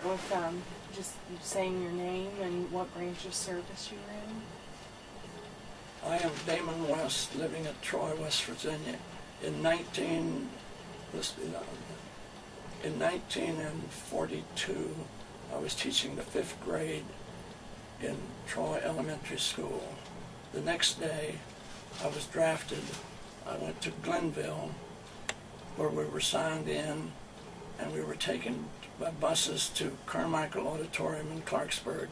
with just saying your name and what branch of service you were in? I am Damon West, living at Troy, West Virginia. In 1942, I was teaching the 5th grade in Troy Elementary School. The next day, I was drafted. I went to Glenville, where we were signed in, and we were taken by buses to Carmichael Auditorium in Clarksburg,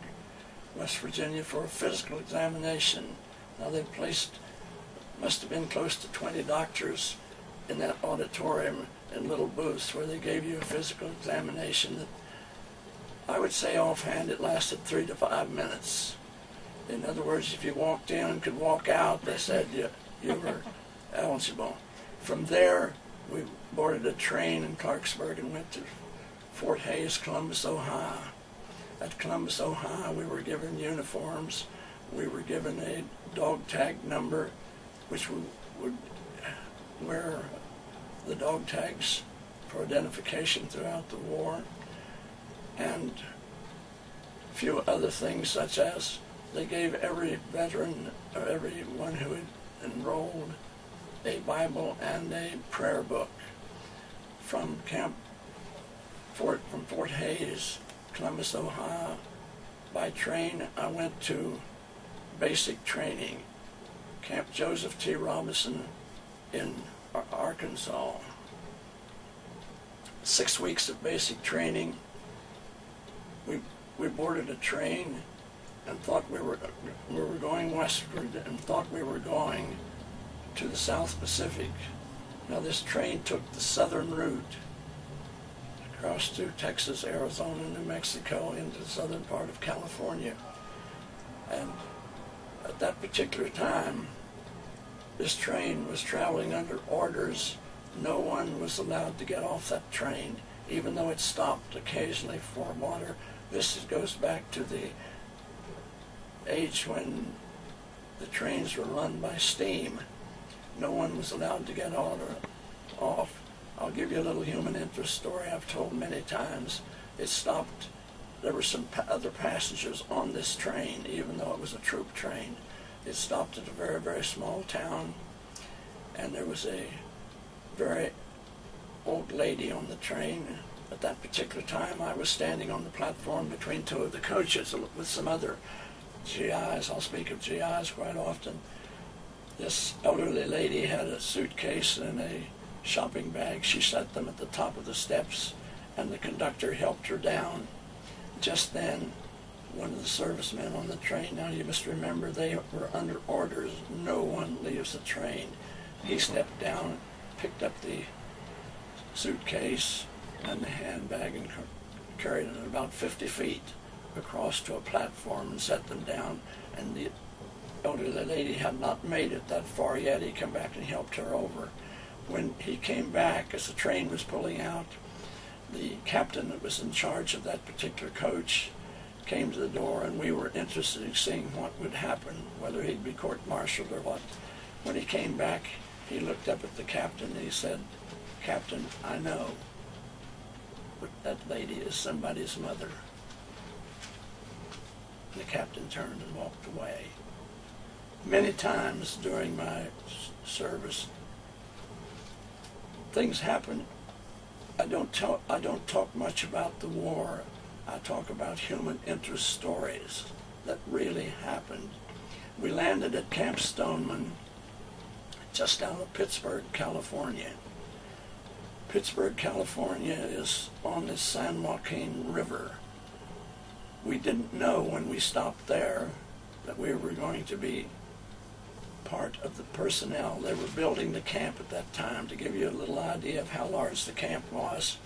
West Virginia, for a physical examination. Now they must have been close to 20 doctors in that auditorium in little booths where they gave you a physical examination that I would say offhand it lasted 3 to 5 minutes. In other words, if you walked in and could walk out, they said you were eligible. From there, we boarded a train in Clarksburg and went to Fort Hays, Columbus, Ohio. At Columbus, Ohio, we were given uniforms. We were given a dog tag number, which we would wear the dog tags for identification throughout the war, and a few other things, such as they gave every veteran or everyone who had enrolled a Bible and a prayer book. From Fort Hays, Columbus, Ohio, by train, I went to basic training, Camp Joseph T. Robinson in Arkansas. 6 weeks of basic training. We boarded a train and thought we were going westward and thought we were going to the South Pacific. Now this train took the southern route across through Texas, Arizona, New Mexico, into the southern part of California. And at that particular time, this train was traveling under orders. No one was allowed to get off that train, even though it stopped occasionally for water. This goes back to the age when the trains were run by steam. No one was allowed to get off. I'll give you a little human interest story I've told many times. It stopped. There were some other passengers on this train, even though it was a troop train. It stopped at a very, very small town, and there was a very old lady on the train. At that particular time, I was standing on the platform between 2 of the coaches with some other GIs. I'll speak of GIs quite often. This elderly lady had a suitcase and a shopping bag. She set them at the top of the steps, and the conductor helped her down. Just then, one of the servicemen on the train, now you must remember they were under orders, no one leaves the train. He stepped down, picked up the suitcase and the handbag and carried it about 50 feet across to a platform and set them down. And the elderly lady had not made it that far yet. He came back and helped her over. When he came back, as the train was pulling out, the captain that was in charge of that particular coach came to the door, and we were interested in seeing what would happen, whether he'd be court-martialed or what. When he came back, he looked up at the captain and he said, "Captain, I know that lady is somebody's mother." And the captain turned and walked away. Many times during my service, things happen. I don't talk much about the war. I talk about human interest stories that really happened. We landed at Camp Stoneman, just out of Pittsburgh, California. Pittsburgh, California is on the San Joaquin River. We didn't know when we stopped there that we were going to be part of the personnel. They were building the camp at that time. To give you a little idea of how large the camp was,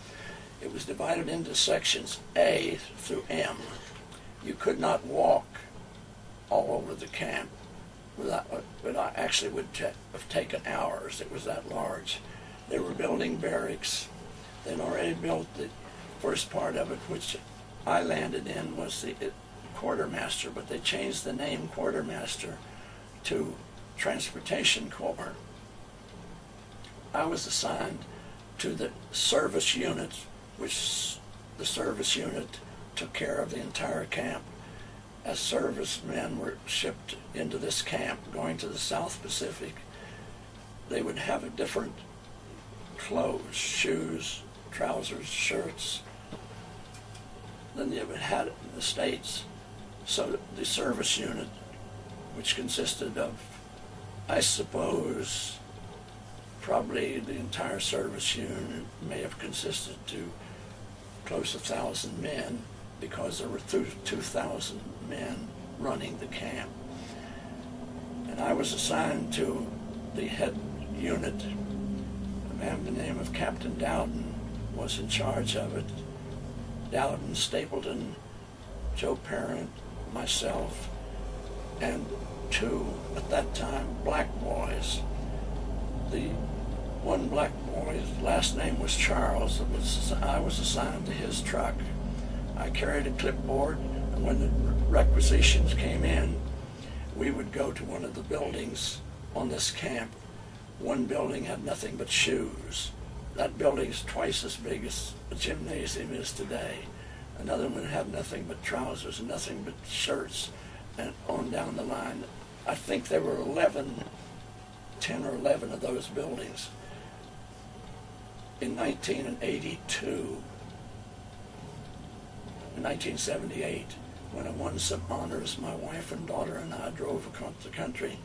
it was divided into sections A through M. You could not walk all over the camp. It actually would have taken hours. It was that large. They were building barracks. They'd already built the first part of it, which I landed in, was the quartermaster, but they changed the name quartermaster to Transportation Corps. I was assigned to the service unit, which the service unit took care of the entire camp. As servicemen were shipped into this camp going to the South Pacific, they would have a different clothes, shoes, trousers, shirts, than they would have in the States. So the service unit, which consisted of, I suppose, probably the entire service unit may have consisted to close to 1,000 men, because there were 2,000 men running the camp. And I was assigned to the head unit. A man by the name of Captain Dowden was in charge of it. Dowden, Stapleton, Joe Parent, myself, and 2, at that time, black boys. The one black boy's last name was Charles. I was assigned to his truck. I carried a clipboard, and when the requisitions came in, we would go to one of the buildings on this camp. One building had nothing but shoes. That building's twice as big as the gymnasium is today. Another one had nothing but trousers and nothing but shirts, and on down the line. I think there were 10 or 11 of those buildings. In 1978, when I won some honors, my wife and daughter and I drove across the country.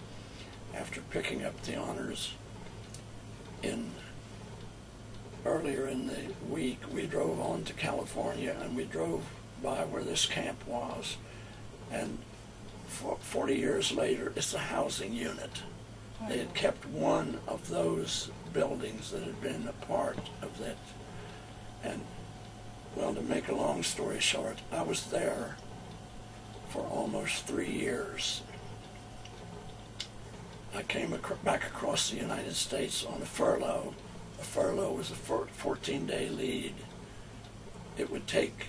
After picking up the honors earlier in the week, we drove on to California, and we drove by where this camp was. And 40 years later, it's a housing unit. They had kept one of those buildings that had been a part of that. And, well, to make a long story short, I was there for almost 3 years. I came back across the United States on a furlough. A furlough was a 14-day lead. It would take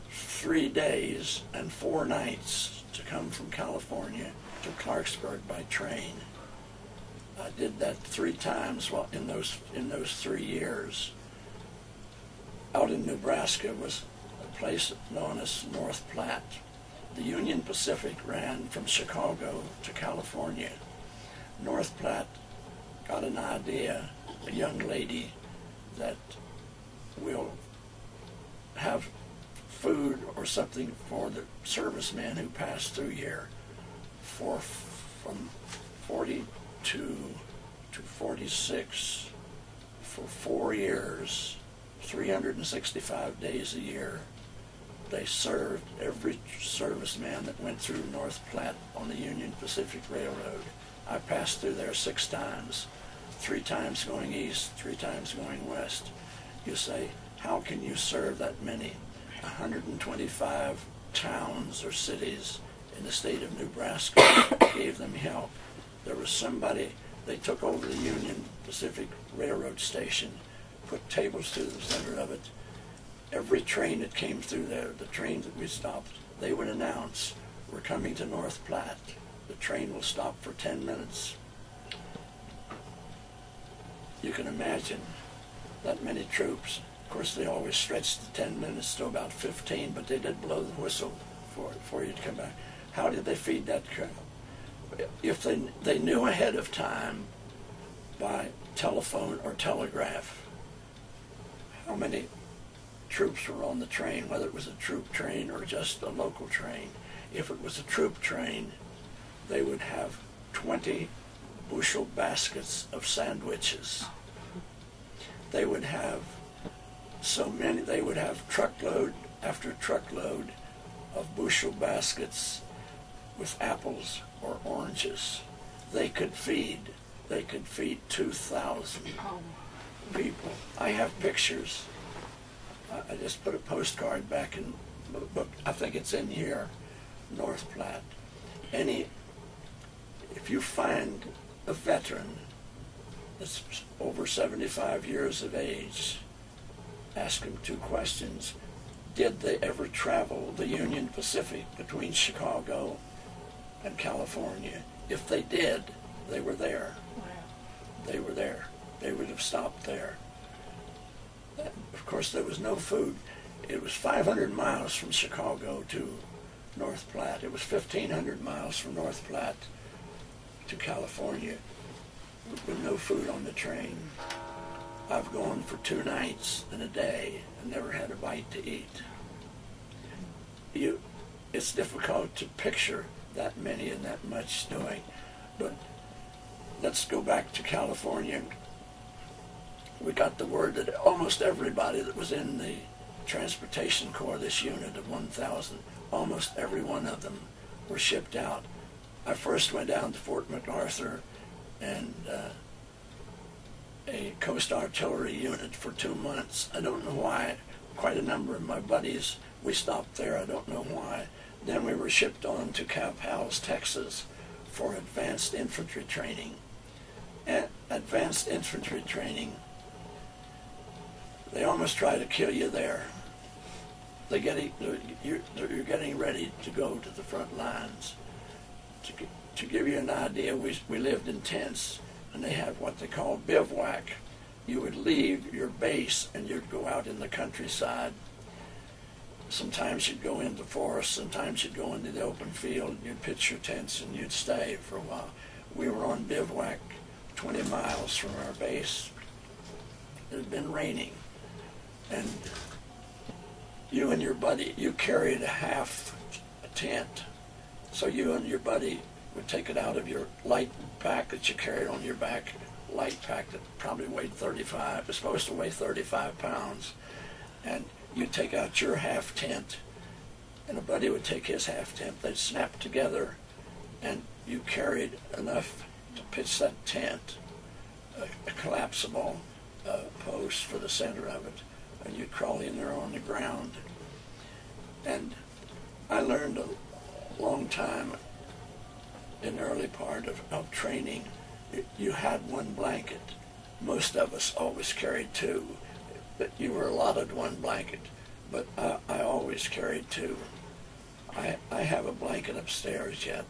3 days and 4 nights to come from California to Clarksburg by train. I did that 3 times in those 3 years. Out in Nebraska was a place known as North Platte. The Union Pacific ran from Chicago to California. North Platte got an idea, a young lady, that will have food or something for the servicemen who passed through here from 42 to 46 for 4 years, 365 days a year. They served every serviceman that went through North Platte on the Union Pacific Railroad. I passed through there 6 times, 3 times going east, 3 times going west. You say, how can you serve that many? 125 towns or cities in the state of Nebraska gave them help. There was somebody, they took over the Union Pacific Railroad station, put tables through the center of it. Every train that came through there, the trains that we stopped, they would announce, we're coming to North Platte. The train will stop for 10 minutes. You can imagine that many troops. Of course, they always stretched the 10 minutes to about 15, but they did blow the whistle for you to come back. How did they feed that crowd? If they knew ahead of time by telephone or telegraph how many troops were on the train, whether it was a troop train or just a local train. If it was a troop train, they would have 20 bushel baskets of sandwiches. They would have so many, they would have truckload after truckload of bushel baskets with apples or oranges. They could feed 2,000 people. I have pictures. I just put a postcard back in the book. I think it's in here, North Platte. If you find a veteran that's over 75 years of age, ask him 2 questions. Did they ever travel the Union Pacific between Chicago and California? If they did, they were there. Wow. They were there. They would have stopped there. Of course, there was no food. It was 500 miles from Chicago to North Platte. It was 1,500 miles from North Platte to California with no food on the train. I've gone for 2 nights and a day and never had a bite to eat. It's difficult to picture that many and that much doing, but let's go back to California. We got the word that almost everybody that was in the Transportation Corps, this unit of 1,000, almost every one of them were shipped out. I first went down to Fort MacArthur and a Coast Artillery unit for 2 months. I don't know why. Quite a number of my buddies, we stopped there. I don't know why. Then we were shipped on to Coppell, Texas for advanced infantry training. At advanced infantry training, they almost try to kill you there. You're getting ready to go to the front lines. To give you an idea, we lived in tents, and they have what they call bivouac. You would leave your base and you'd go out in the countryside. Sometimes you'd go into the forest, sometimes you'd go into the open field, and you'd pitch your tents and you'd stay for a while. We were on bivouac 20 miles from our base. It had been raining, and you and your buddy, you carried a tent. So you and your buddy would take it out of your light pack that you carried on your back, light pack that probably weighed 35, it was supposed to weigh 35 pounds, and you'd take out your half tent, and a buddy would take his half tent. They'd snap together, and you carried enough to pitch that tent, a collapsible post for the center of it, and you'd crawl in there on the ground. And I learned a long time in the early part of training, you had one blanket. Most of us always carried 2. But you were allotted one blanket, but I always carried 2. I have a blanket upstairs yet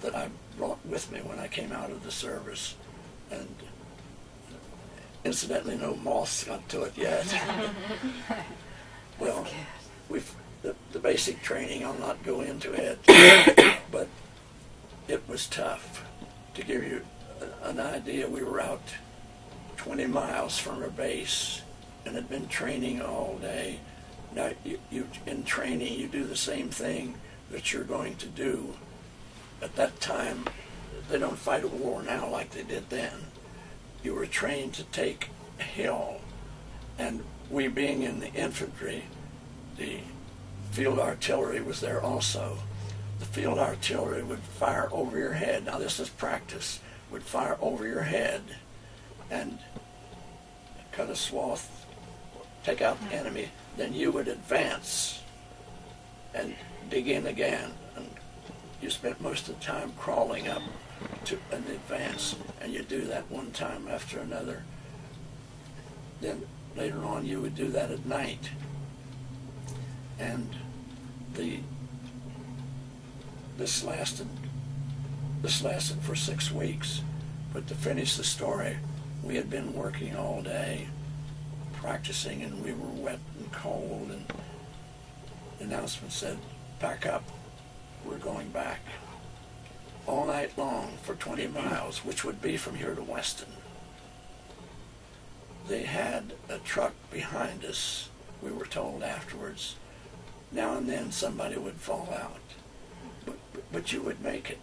that I brought with me when I came out of the service, and incidentally no moths got to it yet. Well, the basic training, I'll not go into it, but it was tough. To give you an idea, we were out 20 miles from our base and had been training all day. Now, in training, you do the same thing that you're going to do. At that time, they don't fight a war now like they did then. You were trained to take a hill, and we being in the infantry, the field artillery was there also. The field artillery would fire over your head. Now this is practice. Would fire over your head and cut a swath, take out the enemy. Then you would advance and dig in again. And you spent most of the time crawling up to an advance, and you do that one time after another. Then later on you would do that at night. And this lasted for 6 weeks. But to finish the story, we had been working all day, practicing, and we were wet and cold, and the announcement said, "Pack up, we're going back." All night long for 20 miles, which would be from here to Weston. They had a truck behind us, we were told afterwards. Now and then somebody would fall out, but you would make it.